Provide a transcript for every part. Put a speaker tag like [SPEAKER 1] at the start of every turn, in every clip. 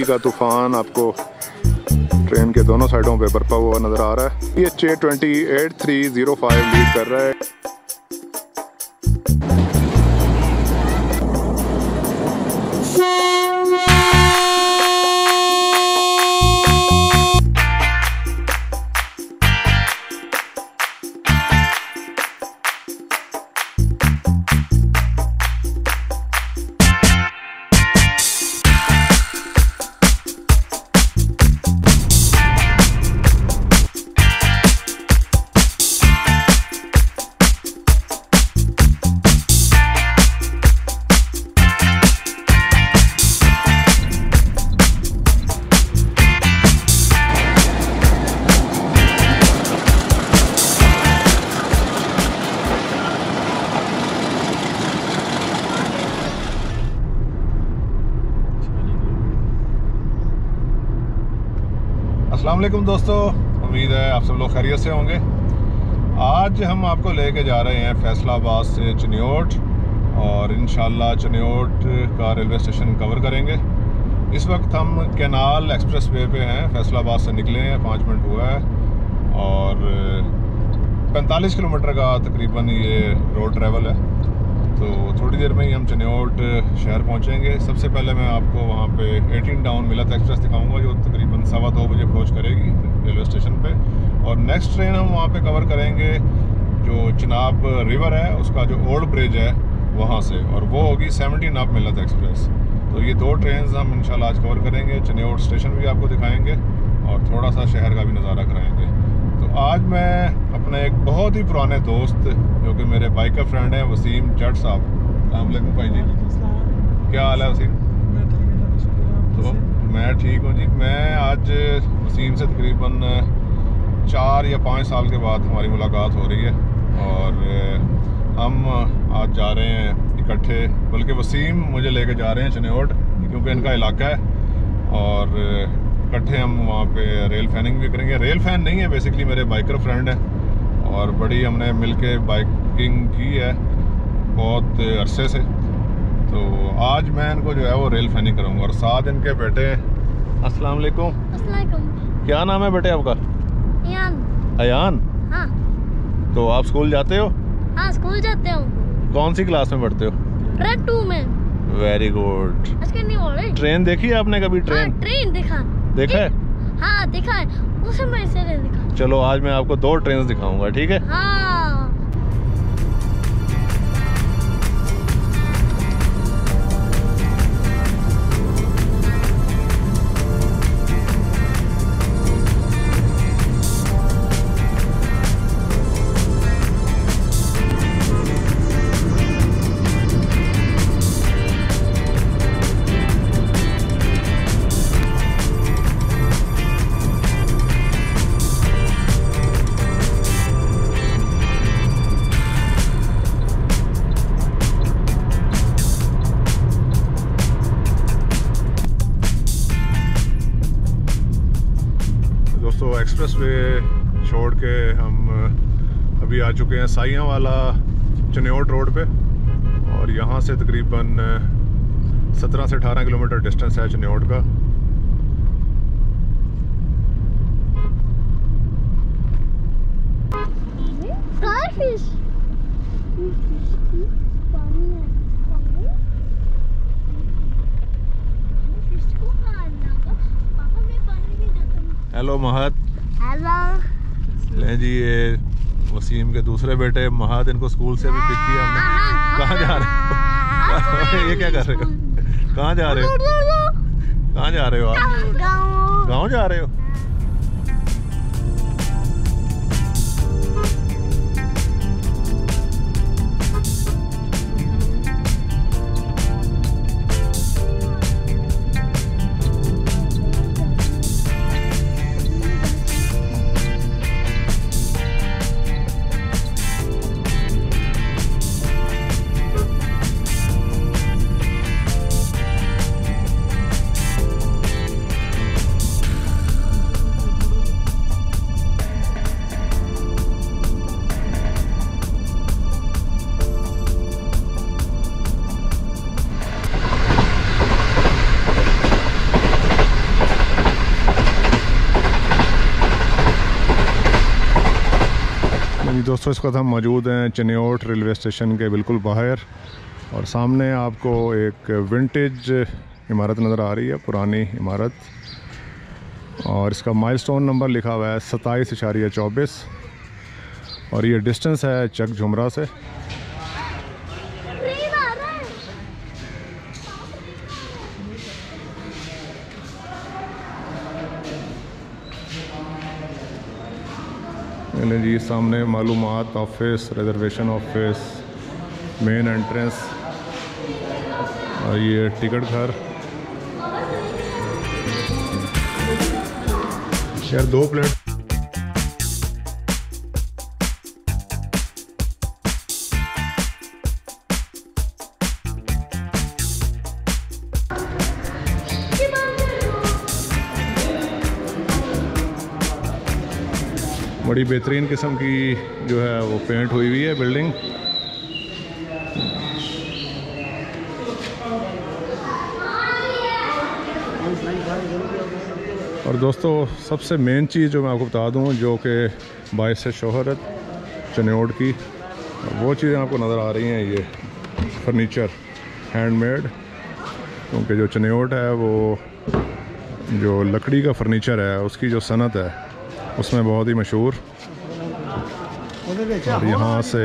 [SPEAKER 1] का तूफान आपको ट्रेन के दोनों साइडों पे बरपा हुआ नज़र आ रहा है। ये 288305 लीड कर रहा है। अस्सलाम वालेकुम दोस्तों, उम्मीद है आप सब लोग खैरियत से होंगे। आज हम आपको लेके जा रहे हैं फैसलाबाद से चनियोट और इंशाल्लाह चनियोट का रेलवे स्टेशन कवर करेंगे। इस वक्त हम कैनाल एक्सप्रेस वे पे हैं, फैसलाबाद से निकले हैं, 5 मिनट हुआ है और 45 किलोमीटर का तकरीबन ये रोड ट्रैवल है। तो थोड़ी देर में ही हम चनियोट शहर पहुंचेंगे। सबसे पहले मैं आपको वहाँ पे 18 टाउन मिलत एक्सप्रेस दिखाऊंगा जो तकरीबन 2:15 बजे पहुँच करेगी रेलवे स्टेशन पे। और नेक्स्ट ट्रेन हम वहाँ पे कवर करेंगे जो चिनाब रिवर है उसका जो ओल्ड ब्रिज है वहाँ से, और वो होगी 17 अप मिलत एक्सप्रेस। तो ये 2 ट्रेन हम इंशाल्लाह आज कवर करेंगे। चनियोट स्टेशन भी आपको दिखाएँगे और थोड़ा सा शहर का भी नज़ारा कराएँगे। तो आज मैं अपने एक बहुत ही पुराने दोस्त जो कि मेरे बाइक का फ्रेंड है वसीम जट साहब। अस्सलाम वालेकुम भाई जी, क्या हाल है वसीम? तो मैं ठीक हूँ जी। मैं आज वसीम से तकरीबन 4 या 5 साल के बाद हमारी मुलाकात हो रही है और हम आज जा रहे हैं इकट्ठे, बल्कि वसीम मुझे लेके जा रहे हैं चनियोट क्योंकि इनका इलाका है और इकट्ठे हम वहाँ पे रेल फैनिंग भी करेंगे। रेल फैन नहीं है, बेसिकली मेरे बाइकर फ्रेंड है और बड़ी हमने मिलके बाइकिंग की है बहुत अरसे से। तो आज मैं इनको जो है वो रेल फैनिंग करूँगा और साथ इनके बेटे। अस्सलाम वालेकुम। क्या नाम है बेटे आपका? अयान। अयान? हाँ। तो आप स्कूल जाते हो?
[SPEAKER 2] हाँ, स्कूल जाते हो।
[SPEAKER 1] कौन सी क्लास में पढ़ते हो?
[SPEAKER 2] ग्रेड 2 में।
[SPEAKER 1] Very good. ट्रेन देखी है आपने कभी? ट्रेन?
[SPEAKER 2] हाँ, ट्रेन देखा है? हाँ देखा है, उसे मैं इसे देखा।
[SPEAKER 1] चलो आज मैं आपको 2 ट्रेन दिखाऊंगा, ठीक है?
[SPEAKER 2] हाँ।
[SPEAKER 1] एक्सप्रेस वे छोड़ के हम अभी आ चुके हैं साइयां वाला चनियोट रोड पे और यहाँ से तकरीबन 17 से 18 किलोमीटर डिस्टेंस है चनियोट का। हेलो महद।
[SPEAKER 2] हेलो।
[SPEAKER 1] ले जी, ये वसीम के दूसरे बेटे महद, इनको स्कूल से भी पिक किया हमने। कहाँ जा रहे हो? ये क्या कर रहे हो? कहाँ जा रहे हो? कहाँ जा रहे हो आप? गाँव जा रहे हो? जी दोस्तों, इस वक्त हम मौजूद हैं चिन्योट रेलवे स्टेशन के बिल्कुल बाहर, और सामने आपको एक विंटेज इमारत नज़र आ रही है, पुरानी इमारत, और इसका माइलस्टोन नंबर लिखा हुआ है 27.24 और ये डिस्टेंस है चक झुमरा से। जी सामने मालूमात office, reservation office, main entrance, और ये टिकट घर। यार 2 प्लेट बड़ी बेहतरीन किस्म की जो है वो पेंट हुई हुई है बिल्डिंग। और दोस्तों सबसे मेन चीज़ जो मैं आपको बता दूं, जो कि बाइस शोहरत चिन्योट की, वो चीज़ें आपको नज़र आ रही हैं, ये फर्नीचर हैंडमेड, क्योंकि जो चिन्योट है वो जो लकड़ी का फर्नीचर है उसकी जो सनत है उसमें बहुत ही मशहूर। और यहाँ से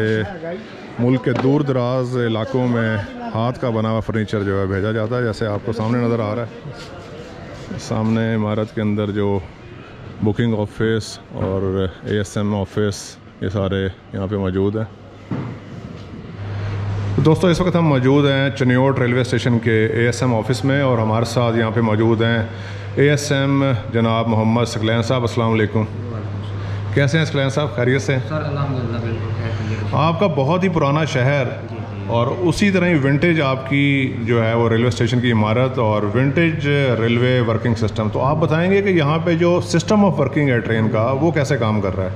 [SPEAKER 1] मुल्क के दूर दराज इलाकों में हाथ का बना हुआ फर्नीचर जो है भेजा जाता है, जैसे आपको सामने नज़र आ रहा है। सामने इमारत के अंदर जो बुकिंग ऑफिस और ASM ऑफिस, ये सारे यहाँ पे मौजूद हैं। तो दोस्तों इस वक्त हम मौजूद हैं चिन्योट रेलवे स्टेशन के ASM ऑफिस में, और हमारे साथ यहाँ पे मौजूद हैं ASM जनाब मोहम्मद सकलैन साहब। अस्सलाम वालेकुम। कैसे हैं सकलैन साहब, खैरियत से?
[SPEAKER 3] सर अल्हम्दुलिल्लाह बिल्कुल।
[SPEAKER 1] आपका बहुत ही पुराना शहर, और उसी तरह ही विंटेज आपकी जो है वो रेलवे स्टेशन की इमारत और विंटेज रेलवे वर्किंग सिस्टम। तो आप बताएंगे कि यहाँ पे जो सिस्टम ऑफ वर्किंग है ट्रेन का, वो कैसे काम कर रहा है?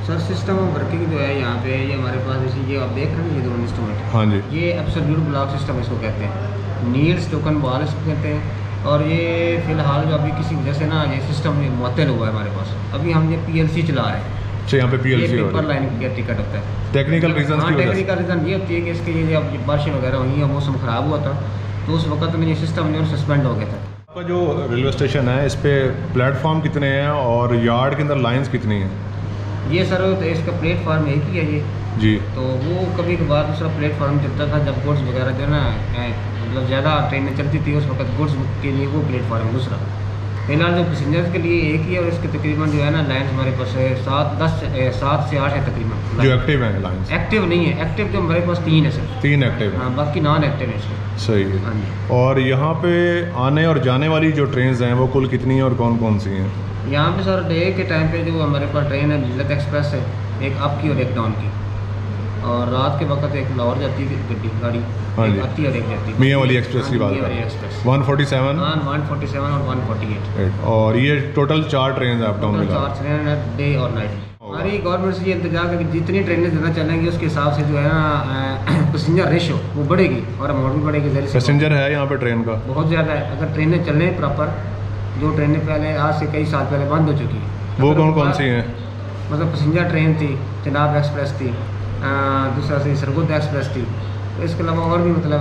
[SPEAKER 3] सर सिस्टम ऑफ वर्किंग जो है यहाँ पे, ये हमारे पास जैसे ये आप देख रहे हैं ये दोनों इंस्ट्रूमेंट,
[SPEAKER 1] हाँ जी,
[SPEAKER 3] ये एब्सोल्यूट ब्लॉक सिस्टम इसको कहते हैं, नीड्स टोकन बॉल इसको कहते हैं। और ये फ़िलहाल जो अभी किसी वजह से ना ये सिस्टम मुअत्तल हुआ है हमारे पास, अभी हम ये PLC चला रहे हैं।
[SPEAKER 1] अच्छा, यहाँ पे PLC
[SPEAKER 3] पेपर लाइन का टिकट होता है।
[SPEAKER 1] टेक्निकल रीजन की वजह से?
[SPEAKER 3] टेक्निकल रीज़न ये होती है कि इसके ये अब बारिशें वगैरह हुई हैं, मौसम ख़राब हुआ था, तो उस वक्त में ये सिस्टम जो सस्पेंड हो गया था।
[SPEAKER 1] आपका जो रेलवे स्टेशन है, इस पर प्लेटफॉर्म कितने हैं और यार्ड के अंदर लाइंस कितनी हैं?
[SPEAKER 3] ये सर तो इसका प्लेटफार्म एक ही है ये
[SPEAKER 1] जी,
[SPEAKER 3] तो वो कभी कभार दूसरा प्लेटफार्म चलता था जब गुड्स वगैरह जो है ना मतलब ज़्यादा ट्रेनें चलती थी, उस वक्त गुड्स के लिए वो प्लेटफार्म दूसरा। फिलहाल जो पैसेंजर्स के लिए एक ही है, और इसके तकरीबन जो है ना लाइन्स हमारे पास है 7 से 8 है तकरीबन
[SPEAKER 1] जो एक्टिव हैं लाइंस।
[SPEAKER 3] एक्टिव नहीं है, एक्टिव जो हमारे पास 3 है सर।
[SPEAKER 1] 3 एक्टिव हैं?
[SPEAKER 3] हाँ, बाकी नॉन एक्टिव है इसमें।
[SPEAKER 1] सही है।
[SPEAKER 3] हाँ जी।
[SPEAKER 1] और यहाँ पे आने और जाने वाली जो ट्रेन हैं वो कुल कितनी हैं और कौन कौन सी हैं?
[SPEAKER 3] यहाँ पे सर डे के टाइम पे जो हमारे पास ट्रेन है मिल्लत एक्सप्रेस है, एक अप की और एक डाउन की, और रात के वक्त एक लाहौर जाती है गाड़ी,
[SPEAKER 1] हाँ जी,
[SPEAKER 3] आती है और एक जाती है
[SPEAKER 1] मियाँ वाली एक्सप्रेस की बात
[SPEAKER 3] मियाँ वाली
[SPEAKER 1] है।
[SPEAKER 3] एक्सप्रेस
[SPEAKER 1] 147
[SPEAKER 3] हाँ 147 और 148,
[SPEAKER 1] और ये टोटल 4 ट्रेन है अप डाउन में?
[SPEAKER 3] 4 ट्रेन है डे और नाइट। हमारी गवर्नमेंट से ये इंतजार है कि जितनी ट्रेनें ज़्यादा चलेंगी उसके हिसाब से जो है ना पैसेंजर रेशो वो बढ़ेगी और अमाउंट भी बढ़ेगी। जरिए
[SPEAKER 1] पैसेंजर है यहाँ पे ट्रेन का
[SPEAKER 3] बहुत ज़्यादा है। अगर ट्रेनें चलें प्रॉपर, जो ट्रेनें पहले आज से कई साल पहले बंद हो चुकी है,
[SPEAKER 1] वो कौन कौन सी हैं?
[SPEAKER 3] मतलब पैसेंजर ट्रेन थी, चिनाब एक्सप्रेस थी, दूसरा से सरगुद एक्सप्रेस थी, तो इसके अलावा और भी मतलब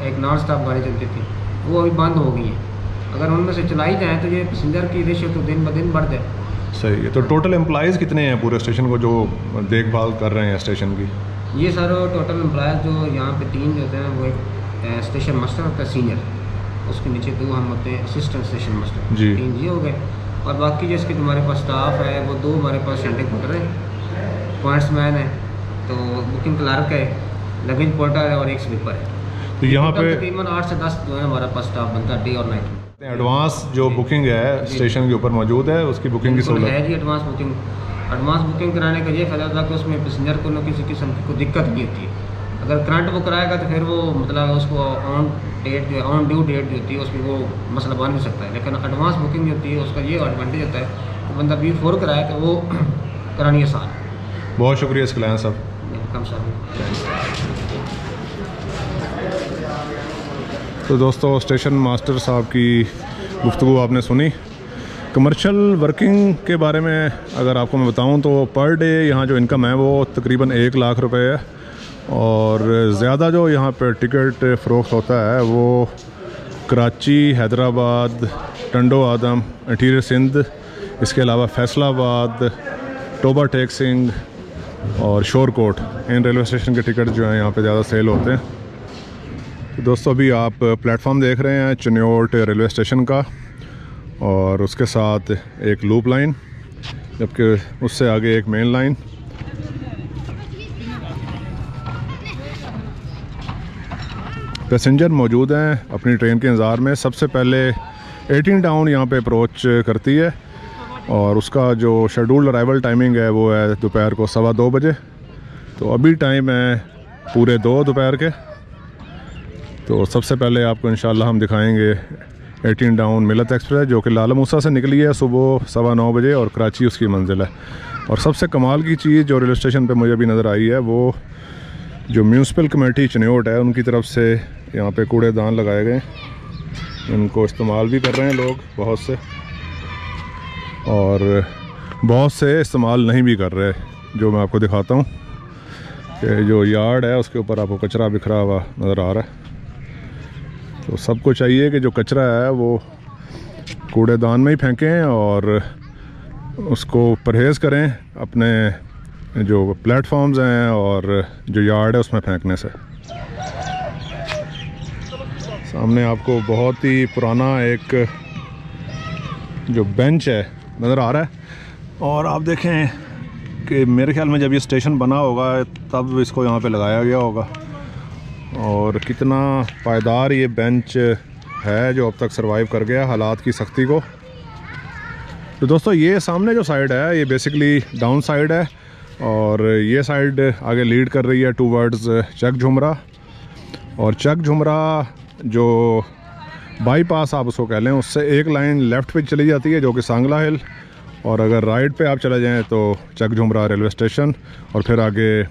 [SPEAKER 3] एक नॉन स्टॉप गाड़ी चलती थी, वो अभी बंद हो गई है। अगर उनमें से चलाई जाए तो ये पैसेंजर की रेशियो तो दिन ब दिन बढ़ जाए।
[SPEAKER 1] सही है। तो टोटल एम्प्लॉयज़ कितने हैं पूरे स्टेशन को जो देखभाल कर रहे हैं स्टेशन की?
[SPEAKER 3] ये सर टोटल एम्प्लॉयज़ जो यहाँ पे 3 जो होते हैं, वो एक स्टेशन मास्टर होता है सीनियर, उसके नीचे 2 हम होते हैं असिस्टेंट स्टेशन मास्टर जी, 3 जी हो गए। और बाकी जिसके हमारे पास स्टाफ है वो 2 हमारे पास शेल्डिंग पोर्टर है, पॉइंट्स मैन है, तो बुकिंग क्लार्क है, लगेज पोर्टर है और एक स्लीपर है।
[SPEAKER 1] तो यहाँ पे
[SPEAKER 3] तकरीबन 8 से 10 जो है हमारा पास स्टाफ बनता है डे और नाइट में।
[SPEAKER 1] एडवांस जो बुकिंग है स्टेशन के ऊपर मौजूद है, उसकी बुकिंग की सहूलत
[SPEAKER 3] है जी। एडवांस बुकिंग कराने का ये फ़ायदा था कि उसमें पैसेंजर को न किसी किस्म की कोई दिक्कत नहीं होती है। अगर करंट वो कराएगा तो फिर वो मतलब उसको ऑन ड्यू डेट जो होती है उसमें वो मसला बन भी सकता है, लेकिन एडवांस बुकिंग जो होती है उसका ये एडवांटेज होता है कि बंदा बिफोर कराए तो वो करानी आसान है।
[SPEAKER 1] बहुत शुक्रिया सकलैन साहब।
[SPEAKER 3] वेलकम साहब।
[SPEAKER 1] तो दोस्तों स्टेशन मास्टर साहब की गुफ्तगू आपने सुनी, कमर्शियल वर्किंग के बारे में अगर आपको मैं बताऊं तो पर डे यहाँ जो इनकम है वो तकरीबन 1 लाख रुपए है। और ज़्यादा जो यहाँ पे टिकट फ़रोख्त होता है वो कराची, हैदराबाद, टंडो आदम, इंटीरियर सिंध, इसके अलावा फैसलाबाद, टोबा टेक सिंह और शोरकोट, इन रेलवे स्टेशन के टिकट जो हैं यहाँ पे ज़्यादा सेल होते हैं। तो दोस्तों अभी आप प्लेटफॉर्म देख रहे हैं चिन्योट रेलवे स्टेशन का, और उसके साथ एक लूप लाइन, जबकि उससे आगे एक मेन लाइन। पैसेंजर मौजूद हैं अपनी ट्रेन के इंतज़ार में। सबसे पहले 18 टाउन यहाँ पे अप्रोच करती है और उसका जो शेड्यूल्ड अराइवल टाइमिंग है वो है दोपहर को 2:15 बजे। तो अभी टाइम है पूरे 2 दोपहर के। तो सबसे पहले आपको इंशाल्लाह हम दिखाएंगे 18 टाउन मिलत एक्सप्रेस, जो कि लाला मूसा से निकली है सुबह 9:15 बजे और कराची उसकी मंजिल है। और सबसे कमाल की चीज़ जो रेलवे स्टेशन पे मुझे अभी नज़र आई है वो जो म्यूनसिपल कमेटी चिन्योट है उनकी तरफ से यहाँ पे कूड़ेदान लगाए गए, इनको इस्तेमाल भी कर रहे हैं लोग बहुत से, और बहुत से इस्तेमाल नहीं भी कर रहे। जो मैं आपको दिखाता हूँ कि जो यार्ड है उसके ऊपर आपको कचरा बिखरा हुआ नज़र आ रहा है। तो सबको चाहिए कि जो कचरा है वो कूड़ेदान में ही फेंकें और उसको परहेज़ करें अपने जो प्लेटफॉर्म्स हैं और जो यार्ड है उसमें फेंकने से। सामने आपको बहुत ही पुराना एक जो बेंच है नज़र आ रहा है, और आप देखें कि मेरे ख्याल में जब ये स्टेशन बना होगा तब इसको यहाँ पे लगाया गया होगा, और कितना पायदार ये बेंच है जो अब तक सरवाइव कर गया हालात की सख्ती को। तो दोस्तों ये सामने जो साइड है ये बेसिकली डाउन साइड है, और ये साइड आगे लीड कर रही है टूवर्ड्स चक झुमरा। और चक झुमरा जो बाईपास आप उसको कह लें, उससे एक लाइन लेफ़्ट पे चली जाती है जो कि सांगला हिल, और अगर राइट पे आप चले जाएं तो चक झुमरा रेलवे स्टेशन और फिर आगे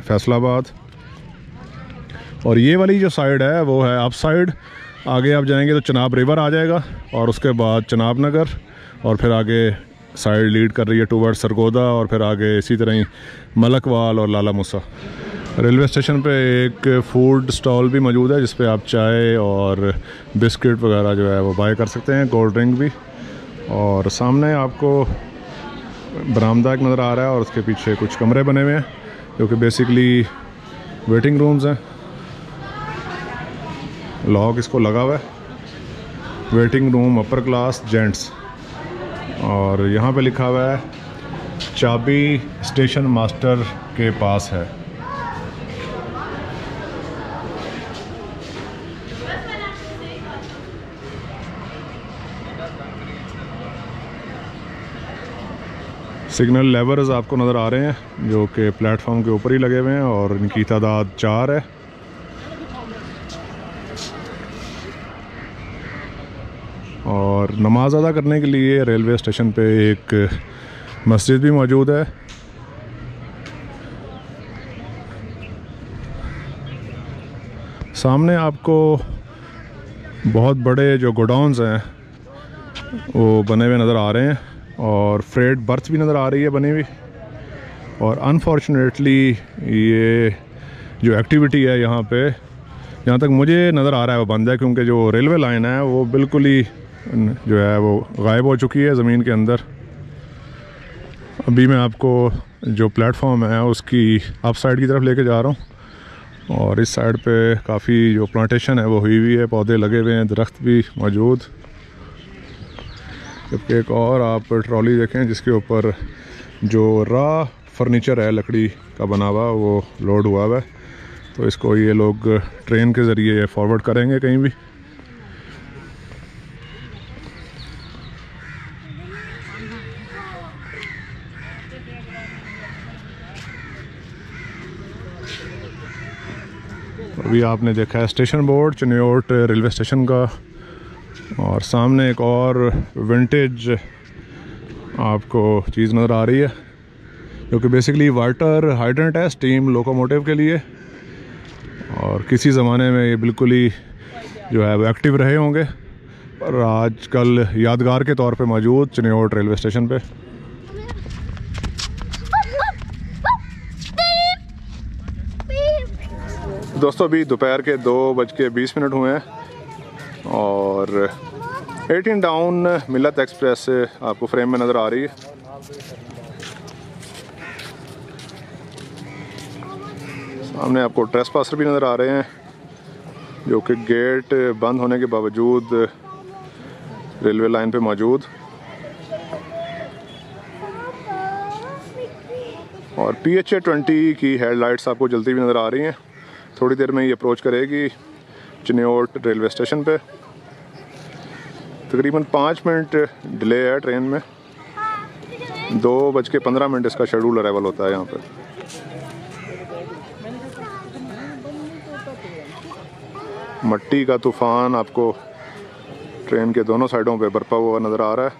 [SPEAKER 1] फैसलाबाद। और ये वाली जो साइड है वो है अप साइड, आगे आप जाएंगे तो चनाब रिवर आ जाएगा और उसके बाद चनाब नगर, और फिर आगे साइड लीड कर रही है टूवर्ड सरगोदा, और फिर आगे इसी तरह ही मलकवाल और लाला मूसा। रेलवे स्टेशन पे एक फ़ूड स्टॉल भी मौजूद है जिस पे आप चाय और बिस्किट वगैरह जो है वो बाय कर सकते हैं, कोल्ड ड्रिंक भी। और सामने आपको बरामदा एक नज़र आ रहा है और उसके पीछे कुछ कमरे बने हुए हैं जो कि बेसिकली वेटिंग रूम्स हैं। लॉक इसको लगा हुआ है, waiting room upper class gents, और यहाँ पे लिखा हुआ है चाबी स्टेशन मास्टर के पास है। सिग्नल लेवर्स आपको नज़र आ रहे हैं जो कि प्लेटफॉर्म के ऊपर ही लगे हुए हैं, और इनकी तादाद 4 है। और नमाज अदा करने के लिए रेलवे स्टेशन पे एक मस्जिद भी मौजूद है। सामने आपको बहुत बड़े जो गोडाउन्स हैं वो बने हुए नज़र आ रहे हैं, और फ्रेट बर्थ भी नज़र आ रही है बनी हुई। और अनफॉर्चुनेटली ये जो एक्टिविटी है यहाँ पे, जहाँ तक मुझे नज़र आ रहा है वो बंद है, क्योंकि जो रेलवे लाइन है वो बिल्कुल ही जो है वो गायब हो चुकी है ज़मीन के अंदर। अभी मैं आपको जो प्लेटफॉर्म है उसकी अप साइड की तरफ लेके जा रहा हूँ, और इस साइड पे काफ़ी जो प्लांटेशन है वो हुई हुई है, पौधे लगे हुए हैं, दरख्त भी मौजूद। जबकि एक और आप ट्रॉली देखें जिसके ऊपर जो रॉ फर्नीचर है लकड़ी का बना हुआ वो लोड हुआ हुआ है। तो इसको ये लोग ट्रेन के ज़रिए फॉरवर्ड करेंगे कहीं भी। अभी आपने देखा है station board Chiniot railway station का, और सामने एक और विंटेज आपको चीज़ नज़र आ रही है जो कि बेसिकली वाटर हाइड्रेंट है स्टीम लोकोमोटिव के लिए, और किसी ज़माने में ये बिल्कुल ही जो है वो एक्टिव रहे होंगे, और आजकल यादगार के तौर पे मौजूद चिन्योट रेलवे स्टेशन पे। दोस्तों अभी दोपहर के 2:20 हुए हैं और 18 डाउन मिलत एक्सप्रेस आपको फ्रेम में नज़र आ रही है। सामने आपको ट्रेसपासर भी नज़र आ रहे हैं जो कि गेट बंद होने के बावजूद रेलवे लाइन पे मौजूद। और PHA 20 की हेडलाइट्स आपको जलती हुई नज़र आ रही हैं। थोड़ी देर में ये अप्रोच करेगी चिन्योट रेलवे स्टेशन पे। तकरीबन 5 मिनट डिले है ट्रेन में। 2:15 इसका शेड्यूल अराइवल होता है यहाँ पे। मट्टी का तूफान आपको ट्रेन के दोनों साइडों पे बरपा हुआ नज़र आ रहा है।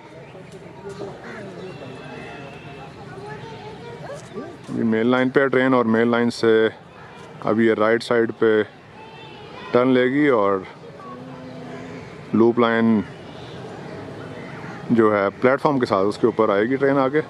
[SPEAKER 1] अभी मेन लाइन पे है ट्रेन और मेन लाइन से अभी ये राइट साइड पे टर्न लेगी और लूप लाइन जो है प्लेटफॉर्म के साथ उसके ऊपर आएगी ट्रेन आगे।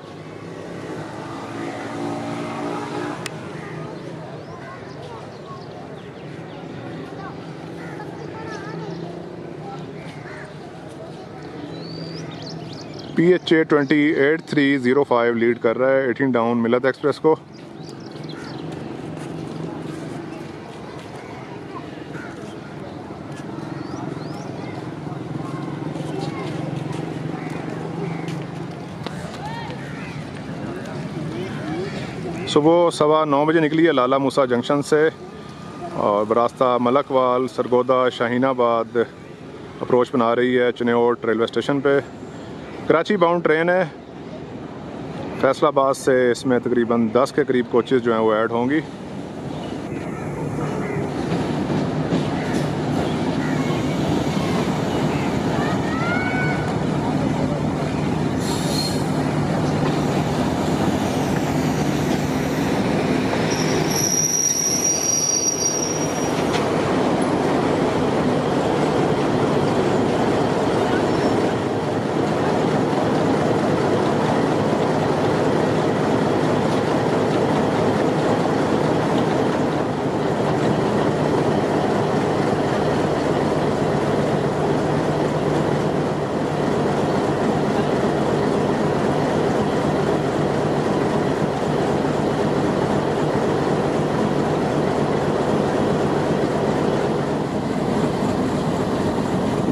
[SPEAKER 1] PHA 208305 लीड कर रहा है 18 डाउन मिलत एक्सप्रेस को। सुबह 9:15 निकली है लाला मूसा जंक्शन से और बरास्ता मलकवाल, सरगोदा, शाहीनाबाद अप्रोच बना रही है चिन्योट रेलवे स्टेशन पे। कराची बाउंड ट्रेन है। फैसलाबाद से इसमें तकरीबन 10 के करीब कोचेज़ जो हैं वो ऐड होंगी।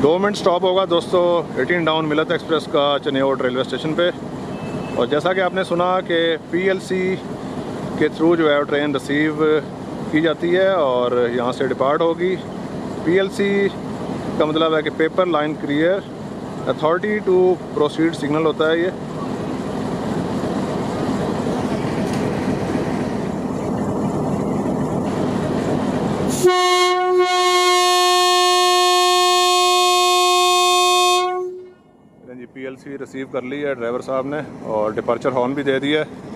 [SPEAKER 1] दो मिनट स्टॉप होगा दोस्तों 18 डाउन मिलत एक्सप्रेस का चिन्योट रेलवे स्टेशन पे। और जैसा कि आपने सुना कि PLC के थ्रू जो है ट्रेन रिसीव की जाती है और यहाँ से डिपार्ट होगी। PLC का मतलब है कि paper line clear authority to proceed signal होता है ये। PLC रिसीव कर ली है ड्राइवर साहब ने और डिपार्चर हॉर्न भी दे दिया है।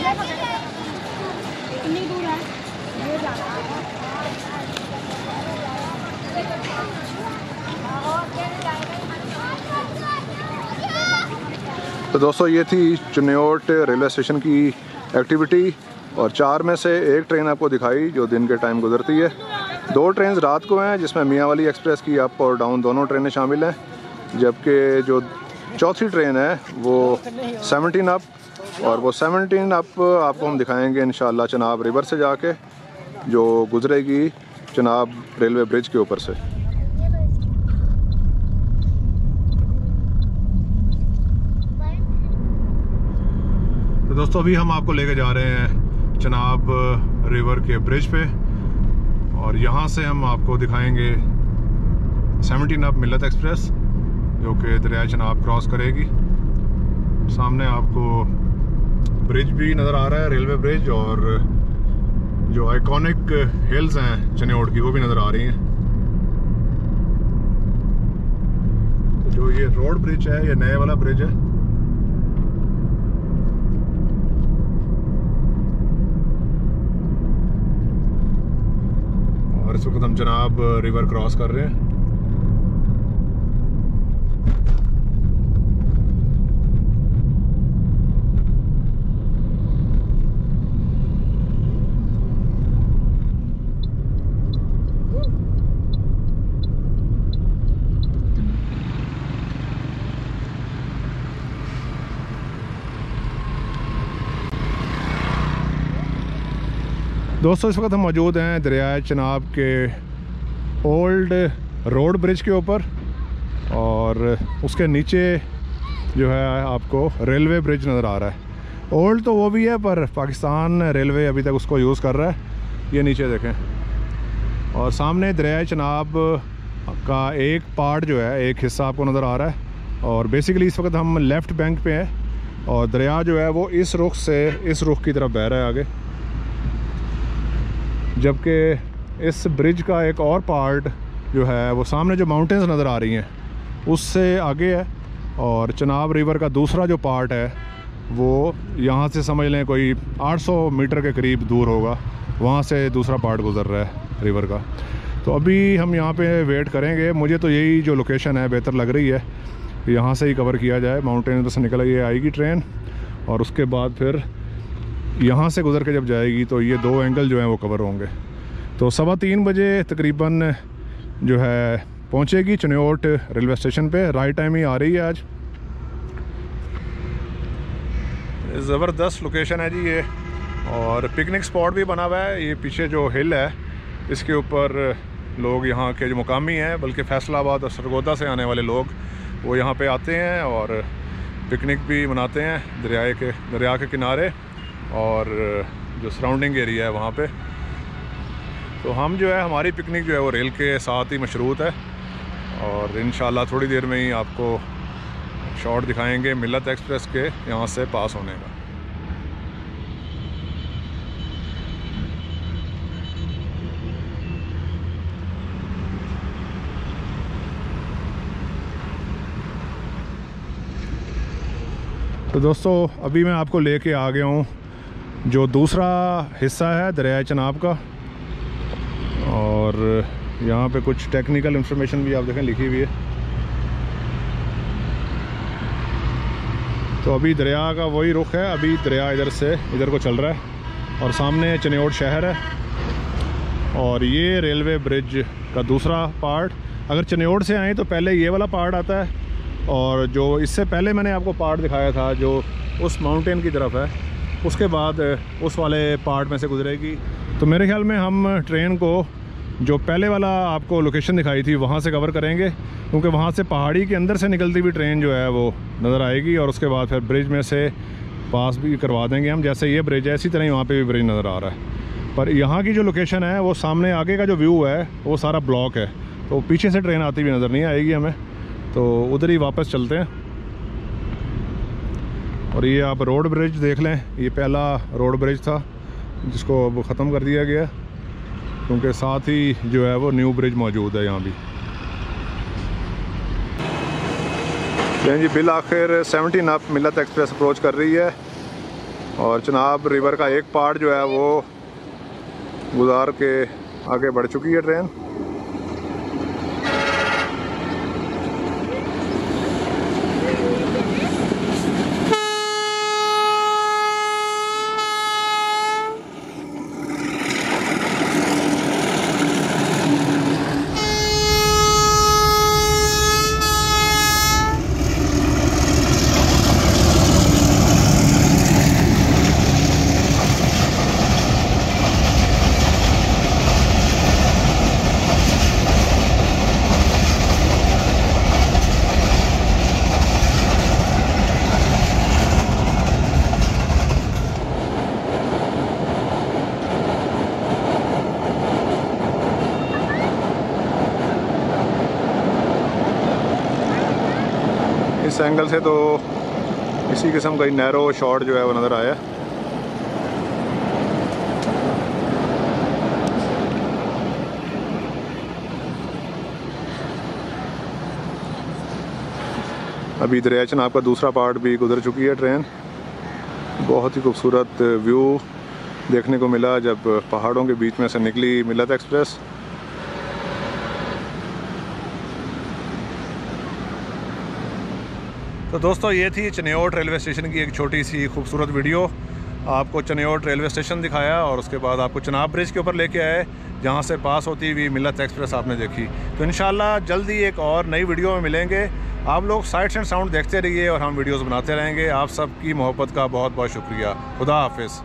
[SPEAKER 2] कितनी दूर है ये जाना
[SPEAKER 1] तो दोस्तों ये थी चिन्योट रेलवे स्टेशन की एक्टिविटी और 4 में से एक ट्रेन आपको दिखाई जो दिन के टाइम गुजरती है। 2 ट्रेन रात को हैं जिसमें मियाँ वाली एक्सप्रेस की अप और डाउन दोनों ट्रेनें शामिल हैं, जबकि जो चौथी ट्रेन है वो 17 अप और वो 17 अप आपको हम दिखाएंगे इंशाल्लाह चनाब रिवर से जाके, जो गुजरेगी चनाब रेलवे ब्रिज के ऊपर से। तो दोस्तों अभी हम आपको लेके जा रहे हैं चनाब रिवर के ब्रिज पे और यहाँ से हम आपको दिखाएंगे 17 अप मिल्लत एक्सप्रेस जो कि दरिया चनाब क्रॉस करेगी। सामने आपको ब्रिज भी नज़र आ रहा है, रेलवे ब्रिज, और जो आइकॉनिक हिल्स हैं चिन्योट की वो भी नज़र आ रही हैं। तो जो ये रोड ब्रिज है ये नए वाला ब्रिज है। और इस वक्त हम चनाब रिवर क्रॉस कर रहे हैं। दोस्तों इस वक्त हम मौजूद हैं दरिया चनाब के ओल्ड रोड ब्रिज के ऊपर और उसके नीचे जो है आपको रेलवे ब्रिज नज़र आ रहा है। ओल्ड तो वो भी है पर पाकिस्तान रेलवे अभी तक उसको यूज़ कर रहा है। ये नीचे देखें और सामने दरिया चनाब का एक पार्ट जो है, एक हिस्सा आपको नज़र आ रहा है। और बेसिकली इस वक्त हम लेफ़्ट बैंक पे हैं और दरिया जो है वो इस रुख से इस रुख की तरफ बह रहा है आगे, जबकि इस ब्रिज का एक और पार्ट जो है वो सामने जो माउंटेन्स नज़र आ रही हैं उससे आगे है। और चनाब रिवर का दूसरा जो पार्ट है वो यहाँ से समझ लें कोई 800 मीटर के करीब दूर होगा, वहाँ से दूसरा पार्ट गुज़र रहा है रिवर का। तो अभी हम यहाँ पे वेट करेंगे। मुझे तो यही जो लोकेशन है बेहतर लग रही है, यहाँ से ही कवर किया जाए। माउंटेन से निकल के आएगी ट्रेन और उसके बाद फिर यहाँ से गुज़र के जब जाएगी तो ये 2 एंगल जो हैं वो कवर होंगे। तो 3:15 बजे तकरीबन जो है पहुँचेगी चिन्योट रेलवे स्टेशन पे। राइट टाइम ही आ रही है आज। ज़बरदस्त लोकेशन है जी ये, और पिकनिक स्पॉट भी बना हुआ है। ये पीछे जो हिल है इसके ऊपर लोग यहाँ के जो मुकामी हैं, बल्कि फैसलाबाद और सरगोदा से आने वाले लोग वो यहाँ पे आते हैं और पिकनिक भी मनाते हैं दरिया के किनारे और जो सराउंडिंग एरिया है वहाँ पे। तो हम जो है हमारी पिकनिक जो है वो रेल के साथ ही मशरूत है और इंशाल्लाह थोड़ी देर में ही आपको शॉट दिखाएंगे मिल्लत एक्सप्रेस के यहाँ से पास होने का। तो दोस्तों अभी मैं आपको लेके आ गया हूँ जो दूसरा हिस्सा है दरिया चनाब का, और यहाँ पे कुछ टेक्निकल इंफॉर्मेशन भी आप देखें लिखी हुई है। तो अभी दरिया का वही रुख है, अभी दरिया इधर से इधर को चल रहा है और सामने चिन्योट शहर है और ये रेलवे ब्रिज का दूसरा पार्ट। अगर चिन्योट से आए तो पहले ये वाला पार्ट आता है और जो इससे पहले मैंने आपको पार्ट दिखाया था जो उस माउंटेन की तरफ है, उसके बाद उस वाले पार्ट में से गुजरेगी। तो मेरे ख्याल में हम ट्रेन को जो पहले वाला आपको लोकेशन दिखाई थी वहाँ से कवर करेंगे, क्योंकि वहाँ से पहाड़ी के अंदर से निकलती हुई ट्रेन जो है वो नज़र आएगी और उसके बाद फिर ब्रिज में से पास भी करवा देंगे हम। जैसे ये ब्रिज है इसी तरह ही वहाँ पे भी ब्रिज नज़र आ रहा है, पर यहाँ की जो लोकेशन है वो सामने आगे का जो व्यू है वो सारा ब्लॉक है, तो पीछे से ट्रेन आती हुई नज़र नहीं आएगी हमें। तो उधर ही वापस चलते हैं। और ये आप रोड ब्रिज देख लें, ये पहला रोड ब्रिज था जिसको अब ख़त्म कर दिया गया क्योंकि साथ ही जो है वो न्यू ब्रिज मौजूद है यहाँ भी। जी बिल आखिर 17 अप मिल्लत एक्सप्रेस अप्रोच कर रही है और चनाब रिवर का एक पार्ट जो है वो गुजार के आगे बढ़ चुकी है ट्रेन। इस एंगल से तो इसी किस्म का नैरो शॉट जो है वो नज़र आया। अभी दरिया चनाब का दूसरा पार्ट भी गुजर चुकी है ट्रेन। बहुत ही खूबसूरत व्यू देखने को मिला जब पहाड़ों के बीच में से निकली मिल्लत एक्सप्रेस। तो दोस्तों ये थी चनियोट रेलवे स्टेशन की एक छोटी सी खूबसूरत वीडियो। आपको चनियोट रेलवे स्टेशन दिखाया और उसके बाद आपको चनाब ब्रिज के ऊपर लेके आए जहाँ से पास होती हुई मिल्लत एक्सप्रेस आपने देखी। तो इंशाल्लाह जल्दी एक और नई वीडियो में मिलेंगे। आप लोग साइट्स एंड साउंड देखते रहिए और हम वीडियोस बनाते रहेंगे। आप सबकी मोहब्बत का बहुत बहुत शुक्रिया। खुदा हाफिज़।